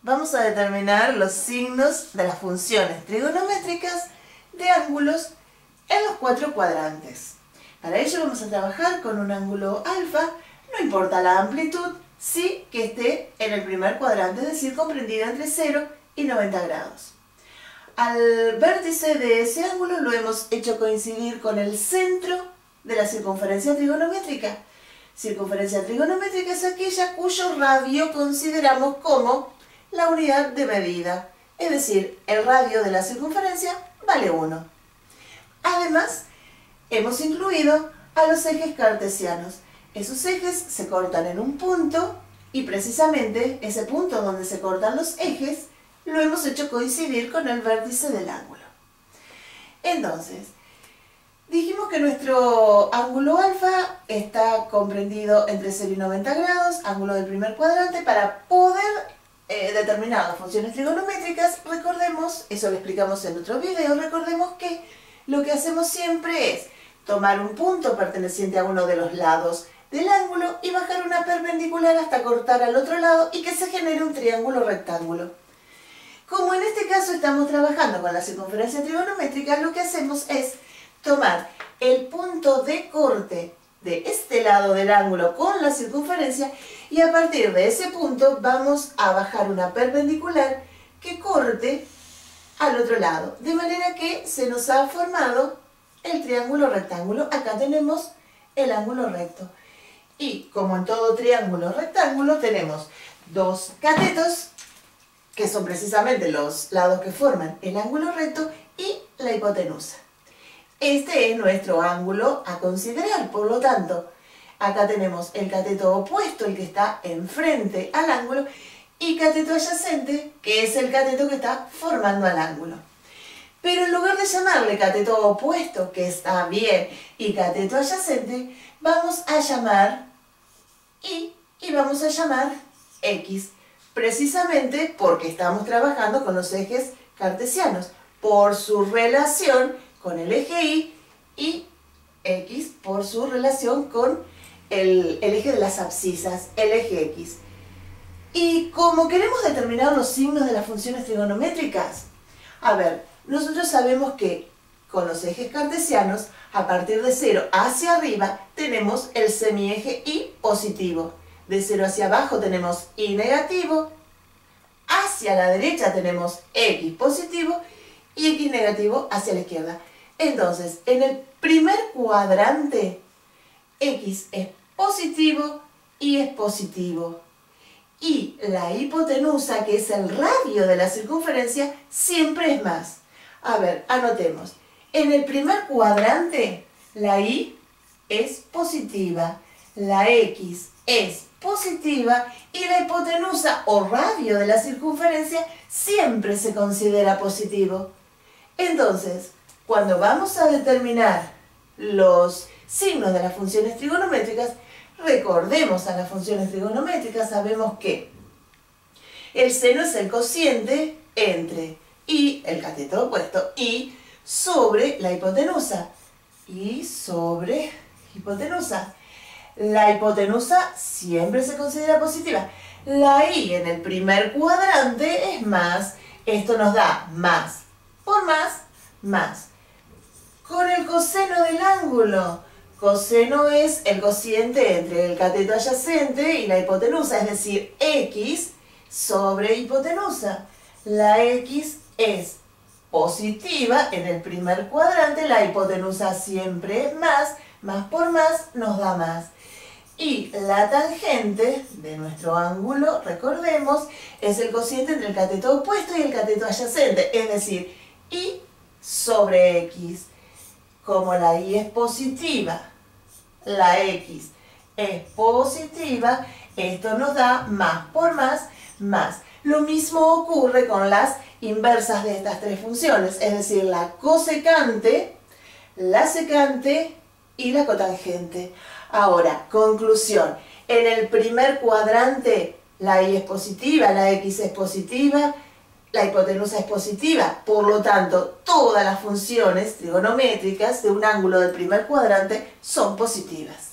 vamos a determinar los signos de las funciones trigonométricas de ángulos en los cuatro cuadrantes. Para ello vamos a trabajar con un ángulo alfa, no importa la amplitud, sí que esté en el primer cuadrante, es decir, comprendida entre 0 y 90 grados. Al vértice de ese ángulo lo hemos hecho coincidir con el centro de la circunferencia trigonométrica. Circunferencia trigonométrica es aquella cuyo radio consideramos como la unidad de medida, es decir, el radio de la circunferencia vale 1. Además, hemos incluido a los ejes cartesianos. Esos ejes se cortan en un punto y precisamente ese punto donde se cortan los ejes lo hemos hecho coincidir con el vértice del ángulo. Entonces, dijimos que nuestro ángulo alfa está comprendido entre 0 y 90 grados, ángulo del primer cuadrante. Para poder determinar las funciones trigonométricas, recordemos, eso lo explicamos en otro video, recordemos que lo que hacemos siempre es tomar un punto perteneciente a uno de los lados del ángulo y bajar una perpendicular hasta cortar al otro lado y que se genere un triángulo rectángulo. Como en este caso estamos trabajando con la circunferencia trigonométrica, lo que hacemos es tomar el punto de corte de este lado del ángulo con la circunferencia y a partir de ese punto vamos a bajar una perpendicular que corte al otro lado, de manera que se nos ha formado el triángulo rectángulo. Acá tenemos el ángulo recto y como en todo triángulo rectángulo tenemos dos catetos que son precisamente los lados que forman el ángulo recto y la hipotenusa. Este es nuestro ángulo a considerar, por lo tanto, acá tenemos el cateto opuesto, el que está enfrente al ángulo, y cateto adyacente, que es el cateto que está formando al ángulo. Pero en lugar de llamarle cateto opuesto, que está bien, y cateto adyacente, vamos a llamar y vamos a llamar X, precisamente porque estamos trabajando con los ejes cartesianos, por su relación con el eje y X por su relación con el eje de las abscisas, el eje X. Y como queremos determinar los signos de las funciones trigonométricas, a ver, nosotros sabemos que con los ejes cartesianos, a partir de 0 hacia arriba, tenemos el semieje Y positivo. De 0 hacia abajo tenemos Y negativo, hacia la derecha tenemos X positivo y X negativo hacia la izquierda. Entonces, en el primer cuadrante, X es positivo, Y es positivo. Y la hipotenusa, que es el radio de la circunferencia, siempre es más. A ver, anotemos. En el primer cuadrante, la Y es positiva, la X es positiva y la hipotenusa o radio de la circunferencia siempre se considera positivo. Entonces, cuando vamos a determinar los signos de las funciones trigonométricas, recordemos a las funciones trigonométricas, sabemos que el seno es el cociente entre Y, el cateto opuesto, Y sobre la hipotenusa. Y sobre hipotenusa. La hipotenusa siempre se considera positiva. La Y en el primer cuadrante es más. Esto nos da más por más, más. Con el coseno del ángulo. Coseno es el cociente entre el cateto adyacente y la hipotenusa, es decir, X sobre hipotenusa. La X es positiva en el primer cuadrante, la hipotenusa siempre es más por más nos da más. Y la tangente de nuestro ángulo, recordemos, es el cociente entre el cateto opuesto y el cateto adyacente, es decir, Y sobre X. Como la Y es positiva, la X es positiva, esto nos da más por más, más. Lo mismo ocurre con las inversas de estas tres funciones, es decir, la cosecante, la secante y la cotangente. Ahora, conclusión. En el primer cuadrante, la Y es positiva, la X es positiva, la hipotenusa es positiva, por lo tanto, todas las funciones trigonométricas de un ángulo del primer cuadrante son positivas.